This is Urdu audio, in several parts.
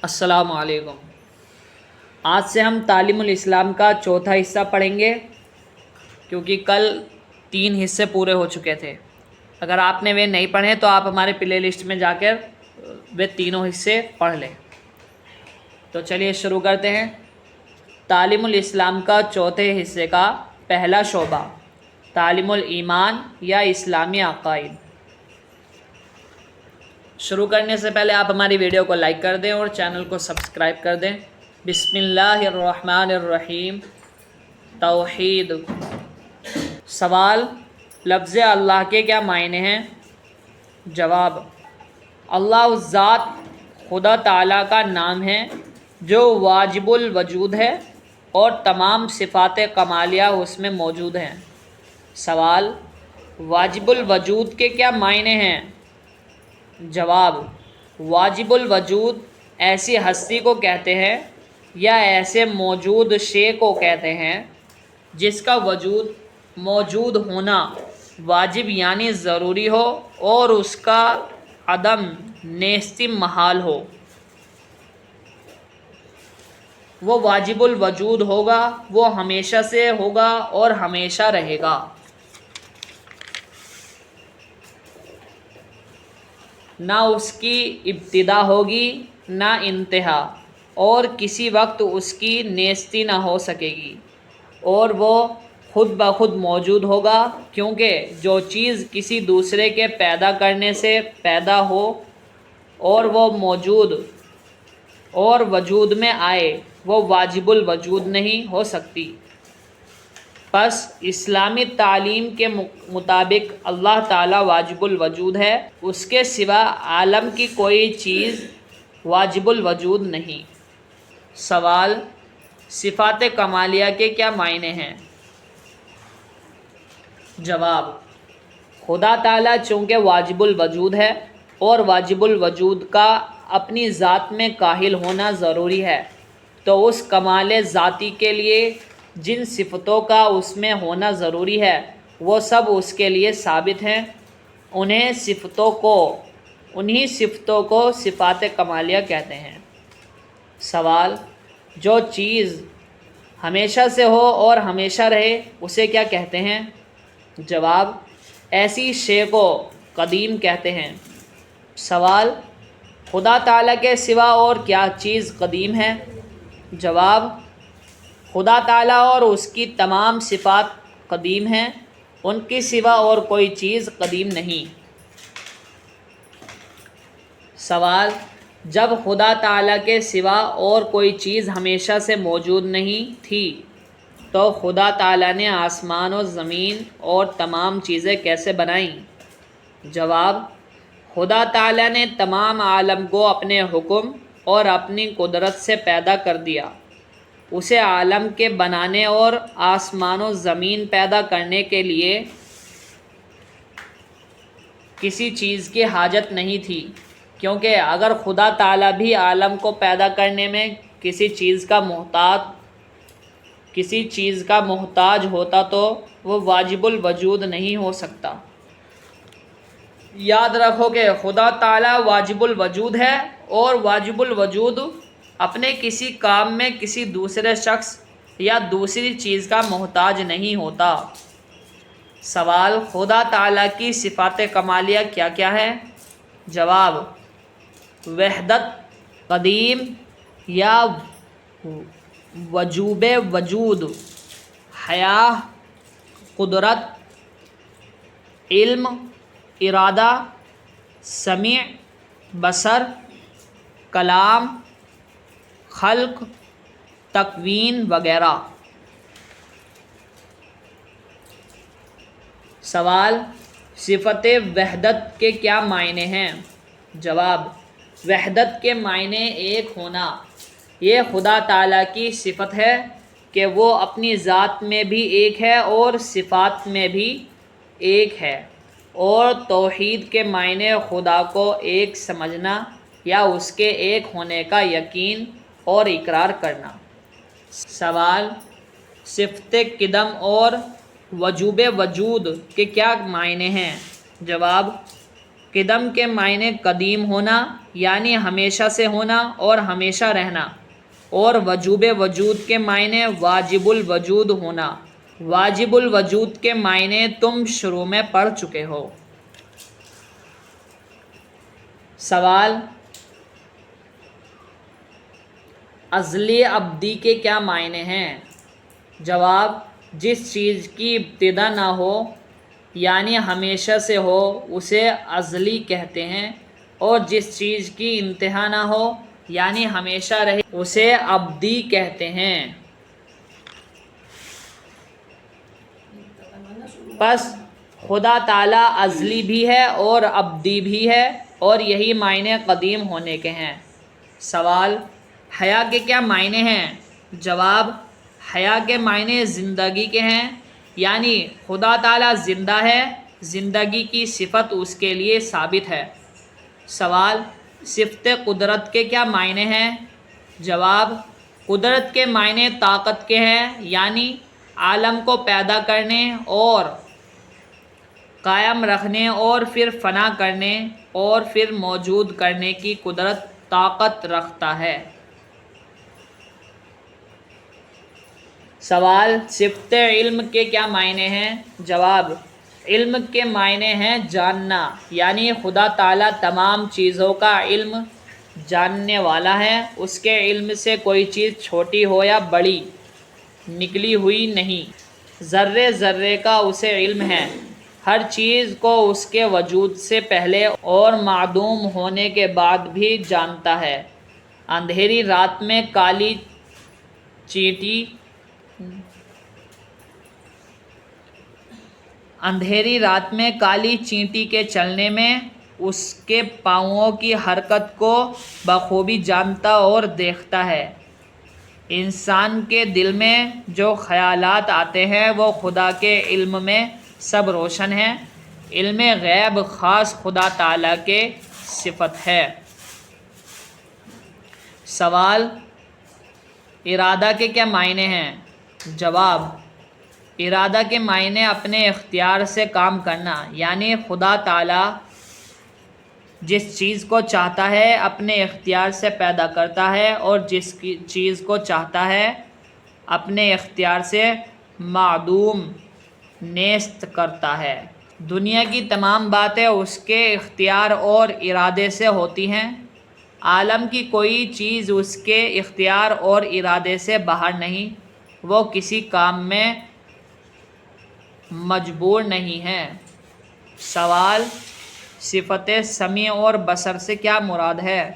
السلام علیکم۔ آج سے ہم تعلیم الاسلام کا چوتھا حصہ پڑھیں گے، کیونکہ کل 3 حصے پورے ہو چکے تھے۔ اگر آپ نے وہ نہیں پڑھے تو آپ ہمارے پلے لسٹ میں جا کر وہ تینوں حصے پڑھ لیں۔ تو چلیے شروع کرتے ہیں۔ تعلیم الاسلام کا چوتھے حصے کا پہلا شعبہ تعلیم الایمان یا اسلامی عقائد۔ شروع کرنے سے پہلے آپ ہماری ویڈیو کو لائک کر دیں اور چینل کو سبسکرائب کر دیں۔ بسم اللہ الرحمن الرحیم۔ توحید۔ سوال: لفظ اللہ کے کیا معنی ہیں؟ جواب: اللہ اس ذات خدا تعالیٰ کا نام ہے جو واجب الوجود ہے اور تمام صفات کمالیہ اس میں موجود ہیں۔ سوال: واجب الوجود کے کیا معنی ہیں؟ جواب: واجب الوجود ایسی ہستی کو کہتے ہیں یا ایسے موجود شے کو کہتے ہیں جس کا وجود موجود ہونا واجب یعنی ضروری ہو اور اس کا عدم نیستی محال ہو۔ وہ واجب الوجود ہوگا، وہ ہمیشہ سے ہوگا اور ہمیشہ رہے گا۔ نہ اس کی ابتدا ہوگی نہ انتہا، اور کسی وقت اس کی نیستی نہ ہو سکے گی، اور وہ خود بخود موجود ہوگا، کیونکہ جو چیز کسی دوسرے کے پیدا کرنے سے پیدا ہو اور وہ موجود اور وجود میں آئے وہ واجب الوجود نہیں ہو سکتی۔ پس اسلامی تعلیم کے مطابق اللہ تعالیٰ واجب الوجود ہے، اس کے سوا عالم کی کوئی چیز واجب الوجود نہیں۔ سوال: صفات کمالیہ کے کیا معنی ہیں؟ جواب: خدا تعالیٰ چونکہ واجب الوجود ہے اور واجب الوجود کا اپنی ذات میں کاہل ہونا ضروری ہے، تو اس کمال ذاتی کے لیے جن صفتوں کا اس میں ہونا ضروری ہے وہ سب اس کے لیے ثابت ہیں۔ انہی صفتوں کو صفات کمالیہ کہتے ہیں۔ سوال: جو چیز ہمیشہ سے ہو اور ہمیشہ رہے اسے کیا کہتے ہیں؟ جواب: ایسی شے کو قدیم کہتے ہیں۔ سوال: خدا تعالیٰ کے سوا اور کیا چیز قدیم ہے؟ جواب: خدا تعالیٰ اور اس کی تمام صفات قدیم ہیں، ان کے سوا اور کوئی چیز قدیم نہیں۔ سوال: جب خدا تعالیٰ کے سوا اور کوئی چیز ہمیشہ سے موجود نہیں تھی تو خدا تعالیٰ نے آسمان و زمین اور تمام چیزیں کیسے بنائیں؟ جواب: خدا تعالیٰ نے تمام عالم کو اپنے حکم اور اپنی قدرت سے پیدا کر دیا۔ اسے عالم کے بنانے اور آسمان و زمین پیدا کرنے کے لیے کسی چیز کی حاجت نہیں تھی، کیونکہ اگر خدا تعالیٰ بھی عالم کو پیدا کرنے میں کسی چیز کا محتاج ہوتا تو وہ واجب الوجود نہیں ہو سکتا۔ یاد رکھو کہ خدا تعالیٰ واجب الوجود ہے اور واجب الوجود اپنے کسی کام میں کسی دوسرے شخص یا دوسری چیز کا محتاج نہیں ہوتا۔ سوال: خدا تعالیٰ کی صفات کمالیہ کیا کیا ہے؟ جواب: وحدت، قدیم یا وجوب وجود، حیا، قدرت، علم، ارادہ، سمع، بصر، کلام، خلق، تکوین وغیرہ۔ سوال: صفت وحدت کے کیا معنی ہیں؟ جواب: وحدت کے معنی ایک ہونا۔ یہ خدا تعالیٰ کی صفت ہے کہ وہ اپنی ذات میں بھی ایک ہے اور صفات میں بھی ایک ہے، اور توحید کے معنی خدا کو ایک سمجھنا یا اس کے ایک ہونے کا یقین اور اقرار کرنا۔ سوال: صفت قدم اور وجوب وجود کے کیا معنی ہیں؟ جواب: قدم کے معنی قدیم ہونا یعنی ہمیشہ سے ہونا اور ہمیشہ رہنا، اور وجوب وجود کے معنی واجب الوجود ہونا۔ واجب الوجود کے معنی تم شروع میں پڑھ چکے ہو۔ سوال، ازلی ابدی کے کیا معنی ہیں؟ جواب، جس چیز کی ابتدا نہ ہو یعنی ہمیشہ سے ہو اسے ازلی کہتے ہیں، اور جس چیز کی انتہا نہ ہو یعنی ہمیشہ رہے اسے ابدی کہتے ہیں۔ پس خدا تعالیٰ ازلی بھی ہے اور ابدی بھی ہے، اور یہی معنی قدیم ہونے کے ہیں۔ سوال، حیا کے کیا معنی ہیں؟ جواب، حیا کے معنی زندگی کے ہیں، یعنی خدا تعالیٰ زندہ ہے، زندگی کی صفت اس کے لیے ثابت ہے۔ سوال، صفت قدرت کے کیا معنی ہیں؟ جواب، قدرت کے معنی طاقت کے ہیں، یعنی عالم کو پیدا کرنے اور قائم رکھنے اور پھر فنا کرنے اور پھر موجود کرنے کی قدرت طاقت رکھتا ہے۔ سوال، صفت علم کے کیا معنی ہیں؟ جواب، علم کے معنی ہیں جاننا، یعنی خدا تعالیٰ تمام چیزوں کا علم جاننے والا ہے، اس کے علم سے کوئی چیز چھوٹی ہو یا بڑی نکلی ہوئی نہیں، ذرے ذرے کا اسے علم ہے، ہر چیز کو اس کے وجود سے پہلے اور معدوم ہونے کے بعد بھی جانتا ہے۔ اندھیری رات میں کالی چینٹی کے چلنے میں اس کے پاؤں کی حرکت کو بخوبی جانتا اور دیکھتا ہے۔ انسان کے دل میں جو خیالات آتے ہیں وہ خدا کے علم میں سب روشن ہیں۔ علم غیب خاص خدا تعالیٰ کے صفت ہے۔ سوال، ارادہ کے کیا معنی ہیں؟ جواب، ارادہ کے معنی اپنے اختیار سے کام کرنا، یعنی خدا تعالیٰ جس چیز کو چاہتا ہے اپنے اختیار سے پیدا کرتا ہے، اور جس چیز کو چاہتا ہے اپنے اختیار سے معدوم نیست کرتا ہے۔ دنیا کی تمام باتیں اس کے اختیار اور ارادے سے ہوتی ہیں۔ عالم کی کوئی چیز اس کے اختیار اور ارادے سے باہر نہیں، وہ کسی کام میں مجبور نہیں ہے۔ سوال، صفت سمیع اور بصر سے کیا مراد ہے؟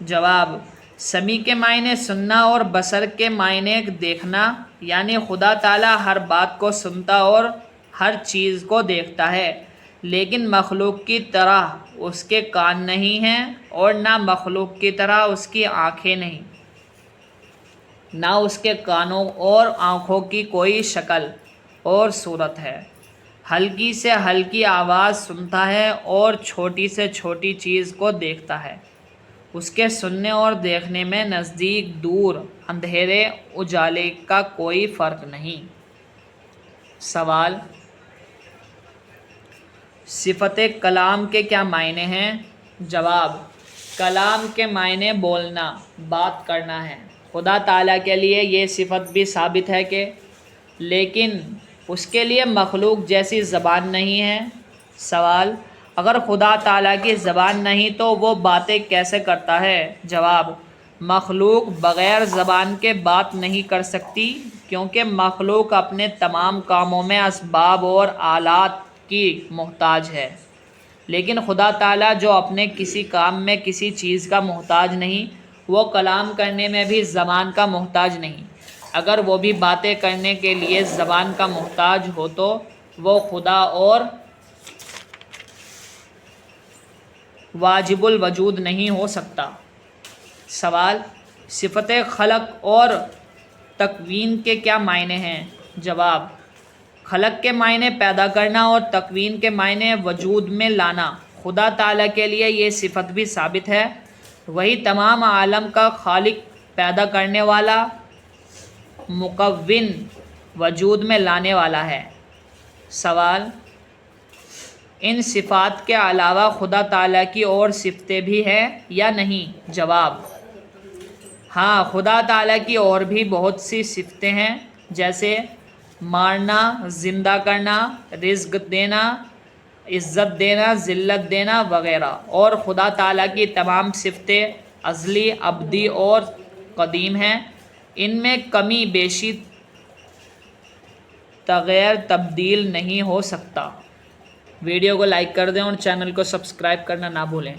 جواب، سمیع کے معنی سننا اور بصر کے معنی دیکھنا، یعنی خدا تعالیٰ ہر بات کو سنتا اور ہر چیز کو دیکھتا ہے، لیکن مخلوق کی طرح اس کے کان نہیں ہیں اور نہ مخلوق کی طرح اس کی آنکھیں نہیں، نہ اس کے کانوں اور آنکھوں کی کوئی شکل اور صورت ہے۔ ہلکی سے ہلکی آواز سنتا ہے اور چھوٹی سے چھوٹی چیز کو دیکھتا ہے۔ اس کے سننے اور دیکھنے میں نزدیک دور، اندھیرے اجالے کا کوئی فرق نہیں۔ سوال، صفت کلام کے کیا معنی ہیں؟ جواب، کلام کے معنی بولنا، بات کرنا ہے۔ خدا تعالیٰ کے لیے یہ صفت بھی ثابت ہے کہ لیکن اس کے لیے مخلوق جیسی زبان نہیں ہے۔ سوال، اگر خدا تعالیٰ کی زبان نہیں تو وہ باتیں کیسے کرتا ہے؟ جواب، مخلوق بغیر زبان کے بات نہیں کر سکتی، کیونکہ مخلوق اپنے تمام کاموں میں اسباب اور آلات کی محتاج ہے، لیکن خدا تعالیٰ جو اپنے کسی کام میں کسی چیز کا محتاج نہیں، وہ کلام کرنے میں بھی زبان کا محتاج نہیں۔ اگر وہ بھی باتیں کرنے کے لیے زبان کا محتاج ہو تو وہ خدا اور واجب الوجود نہیں ہو سکتا۔ سوال، صفت خلق اور تکوین کے کیا معنی ہیں؟ جواب، خلق کے معنی پیدا کرنا اور تکوین کے معنی وجود میں لانا۔ خدا تعالیٰ کے لیے یہ صفت بھی ثابت ہے، وہی تمام عالم کا خالق، پیدا کرنے والا، مکون، وجود میں لانے والا ہے۔ سوال، ان صفات کے علاوہ خدا تعالیٰ کی اور صفتیں بھی ہیں یا نہیں؟ جواب: ہاں، خدا تعالیٰ کی اور بھی بہت سی صفتیں ہیں، جیسے مارنا، زندہ کرنا، رزق دینا، عزت دینا، ذلت دینا وغیرہ، اور خدا تعالیٰ کی تمام صفتیں ازلی، ابدی اور قدیم ہیں، ان میں کمی بیشی، تغیر تبدیل نہیں ہو سکتا۔ ویڈیو کو لائک کر دیں اور چینل کو سبسکرائب کرنا نہ بھولیں۔